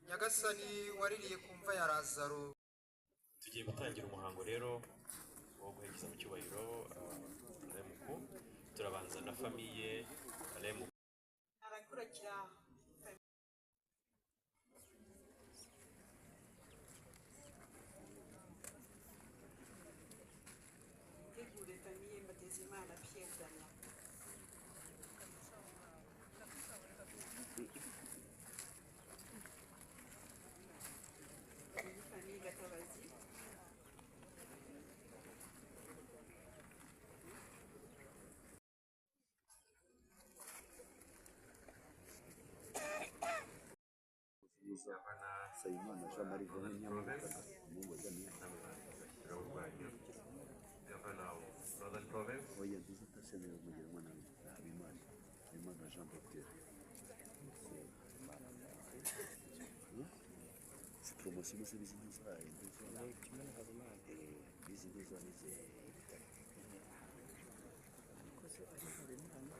nyagasani waririye ku mva ya Lazaro. Tugiye gutangira umuhango rero wo guherekeza mu cyubahiro Remuku. Turabanza na famiye Remuku. Arakurikira tegure famiye Mbatezimana Pierre Damien. Famille Gatabazi. Sayimana Jean Marie Vianney Mungu jamii Northern Province. oya ndizita sene mugira mwana Habimana Habimana Jean Baptiste si promotion se bizindi zayo kimwe Habimana bizindi zayo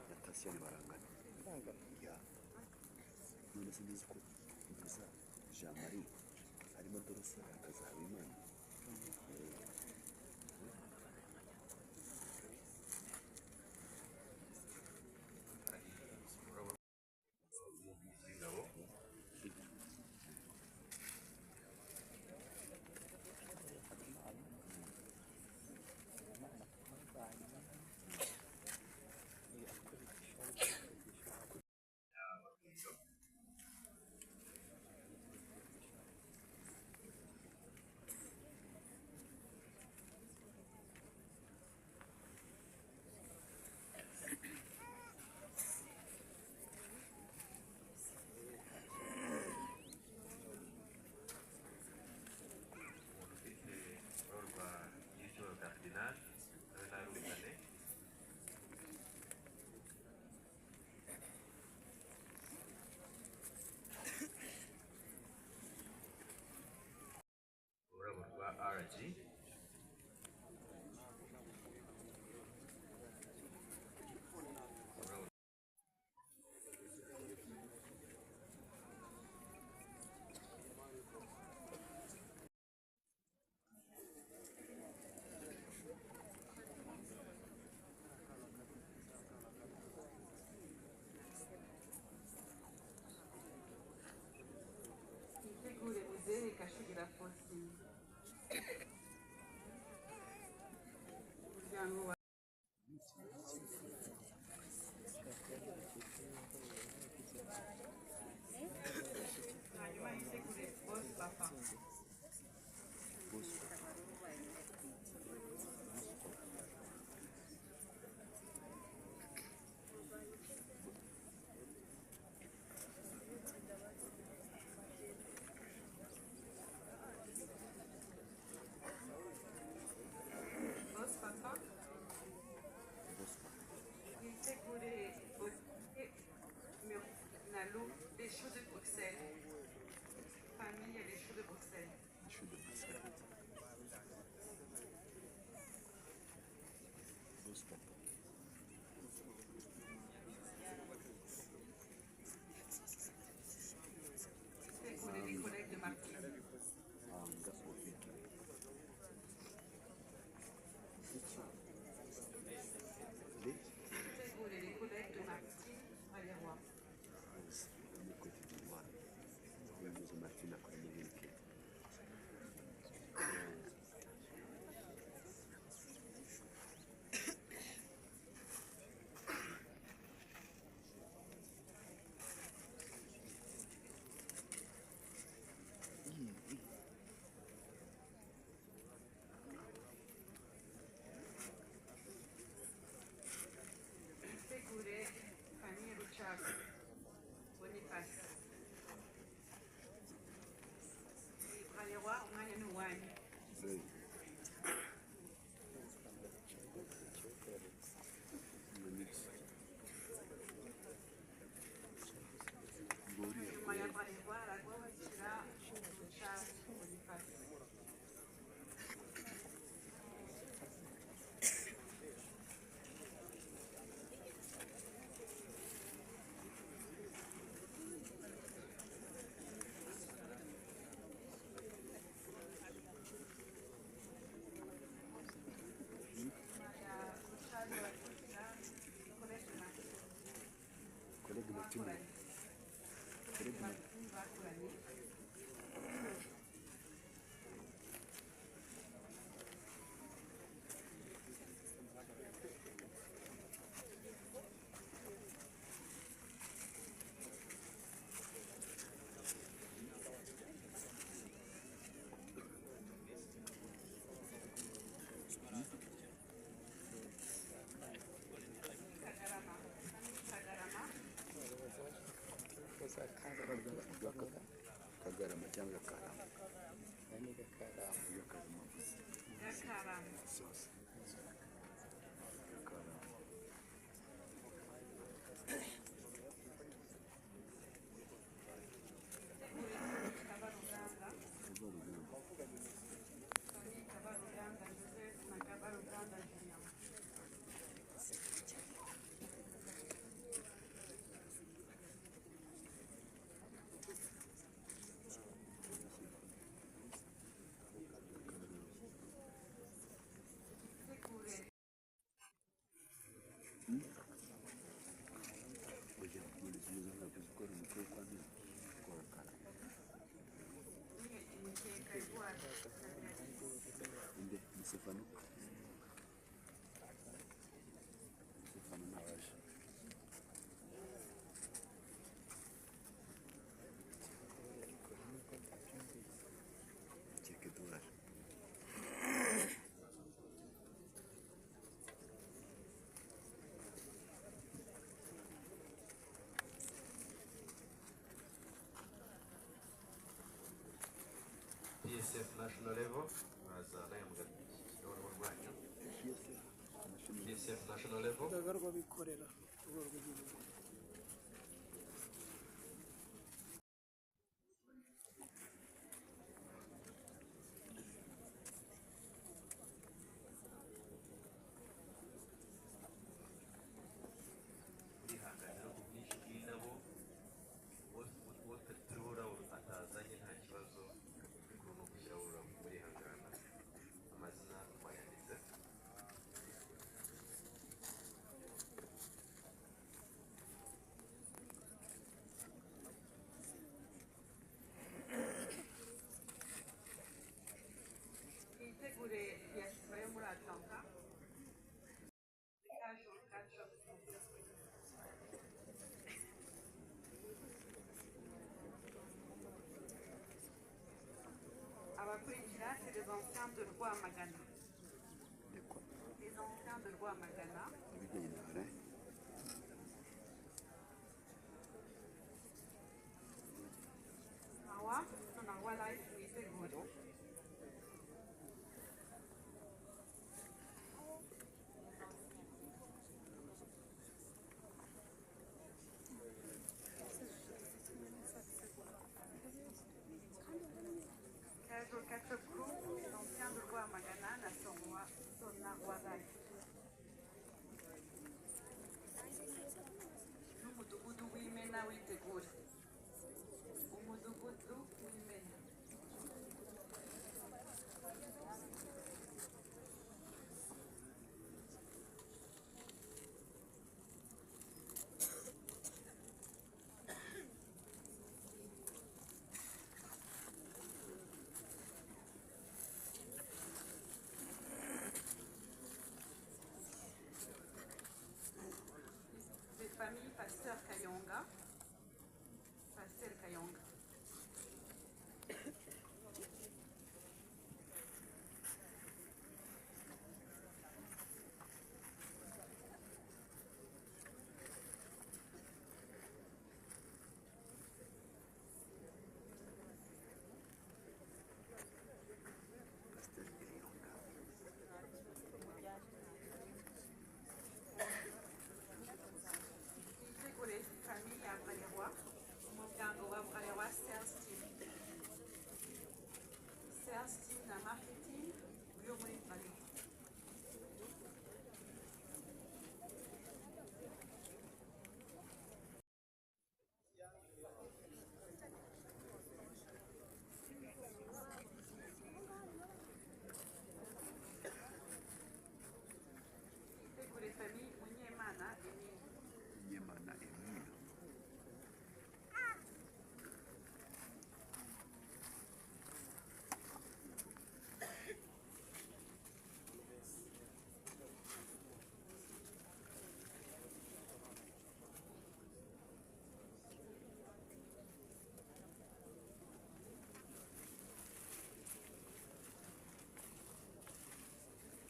Natasha barangana ya none sinzi ko gusa Jean Marie harimo Dorothy akaza Habimana RG. Tegure Muzehe Kashigira Faustin. Umuryango wa hanyuma yitegure Boss Papa. Boss Papa. Yitegure Nalo des Choux de Bruxelles. Famille Les Choux de Bruxelles. Tegure les collègues de Martine. Tegure les collègues de Martine à Leroy. Tegure famille Richard. Boniface. À Leroy, umwanya ni uwanyu. Nyuma ya Leroy arakurikira Richard Boniface. Kagarama cyangwa Karama. Gakarama gusa. Gakarama. Zose. Gakarama. Kabaruganda. Famille Kabaruganda Joseph na Kabaruganda Julien. Ujya kumuriza ntabwo uzi gukora umutwe kwa nini gukora Karama. Imikeka iwacu na Beatrice. Inde ni Stefano. Stefano ntawaje. Keke duwaje. PSF national level baza nahembwa n'uruhu rwanyu PSF national level urugaga rw'abikorera urwego rw'igihugu. urihanganira ku bwinshi bw'indabo uwo turabura atazanye nta kibazo ariko ni ugushyira murihangana amazina twayanditse Twitegure diaspora yo muri Atlanta. Casual catch-up. Abakurikira c'est les anciens de Rwamagana. Ndekwa. Les anciens de Rwamagana. Ibijyanye na hare. Hawa tunawa live mwitegure. Casual catch-up group, les anciens de Rwamagana na Sonarwa live. N'umudugudu w'Imena witegure. Umudugudu w'Imena. Les familles Pasteur Kayonga. Pasteur Kayonga. Pasiteri Kayonga. Twitegure famille ya Bralewa. Umuryango wa Bralewa Sales Team. Sales Team na marketing yo muri Bralewa. Twitegure famille Munyemana Emile. Nyemana Emile.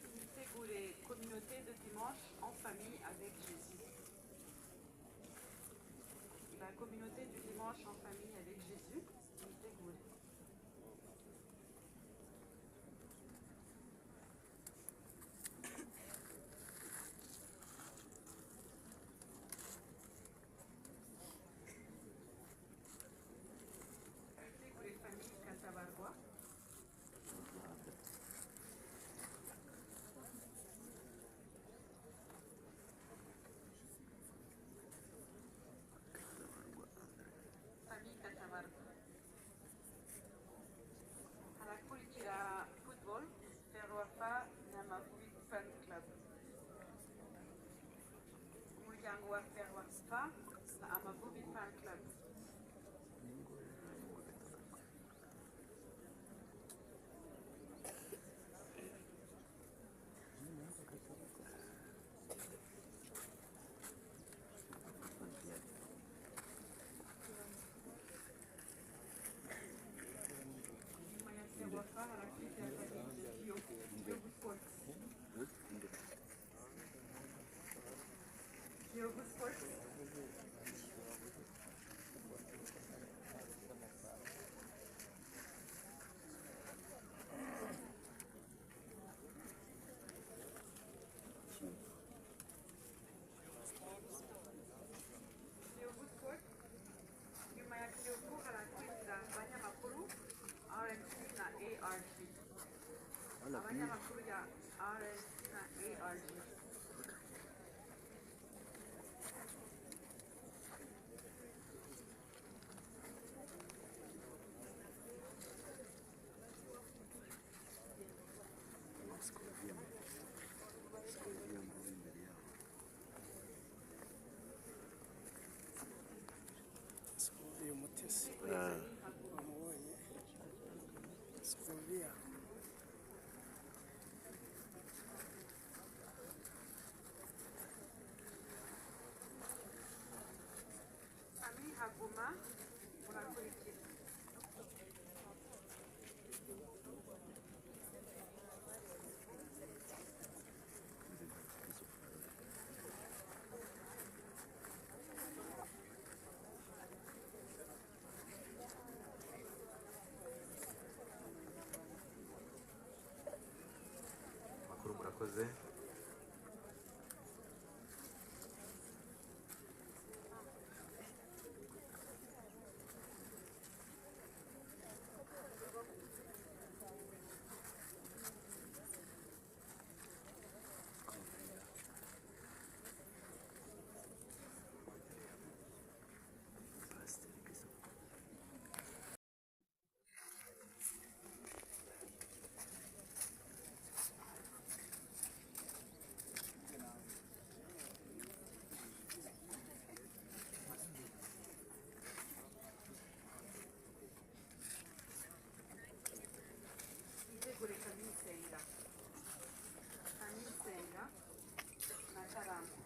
Twitegure communauté de dimanche en famille avec Jésus. La communauté du dimanche dimanche en famille avec Jésus. Mwitegure. Mwitegure famille Katabarwa. Famille Katabarwa. Harakurikira football Ferwafa n'Amavubi Fan Club. Umuryango wa Ferwafa na Amavubi Fan Club. Nyuma ya Ferwafa harakurikira famille Kiyovu Sports. Kiyovu Sports. Kiyovu Sports. Nyuma ya Kiyovu harakurikira abanyamakuru RMC na ARG. Abanyamakuru ya RMC na ARG. Sikoviya Umutesi wamubonye Sikoviya Famille Haguma murakurikira. Amakuru murakoze. Mwitegure famille Senga. Famille Senga na Karamba.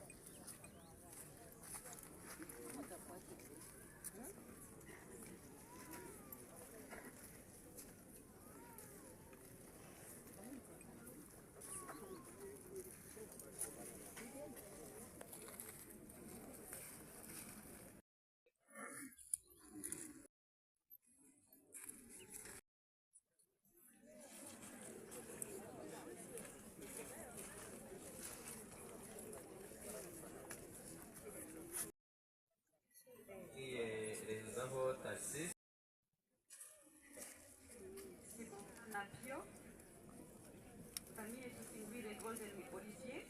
Renzaho Tarsis. Napio. Famille Tusingwire Golden Olivier.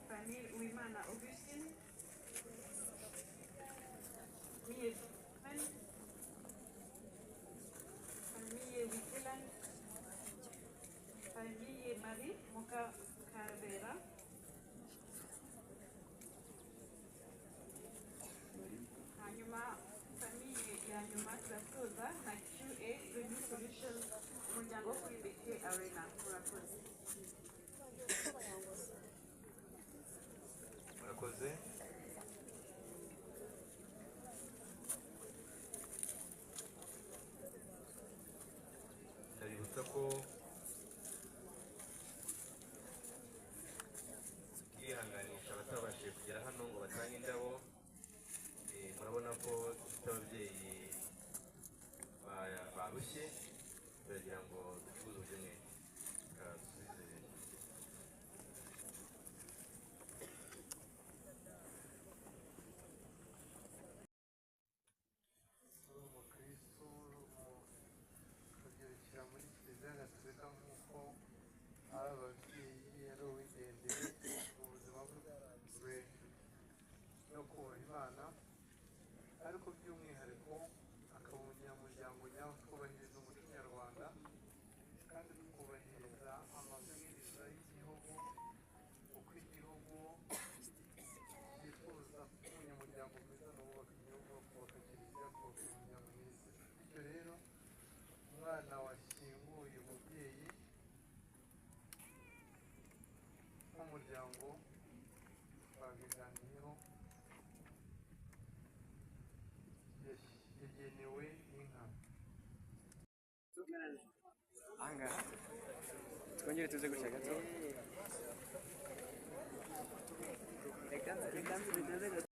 Famille Uimana Augustine. Famille Fren. Famille Wikeland. Famille Marie Moka Carvera. Hanyuma famille ya nyuma turasoza na QA Renew Solution umuryango wo kuri BK Arena. Murakoze. Murakoze. Ndabibutsa ko twihanganisha abatabashije kugera hano ngo batange indabo. Murabona dufite ababyeyi barushye turagira ngo ducuruze ubugeni dusubize umukristo ukabyirukira muri kiliziya gatolika nk'uko ari ababyeyi ari uwigendeye mu buzima bwe no kubaha imana, ariko by'umwihariko akaba umunyamuryango nyawo twubahiriza umuco nyarwanda kandi twubahiriza amabwiriza y'igihugu, uko igihugu cyifuza umunyamuryango mwiza no kubaka igihugu, kubaka kiliziya, kubaka umuryango mwiza. Bityo rero umwana washyinguye umubyeyi nk'umuryango twabiganiyeho, yagenewe inka. ahangaha twongere tuze gutya gato reka nze gato.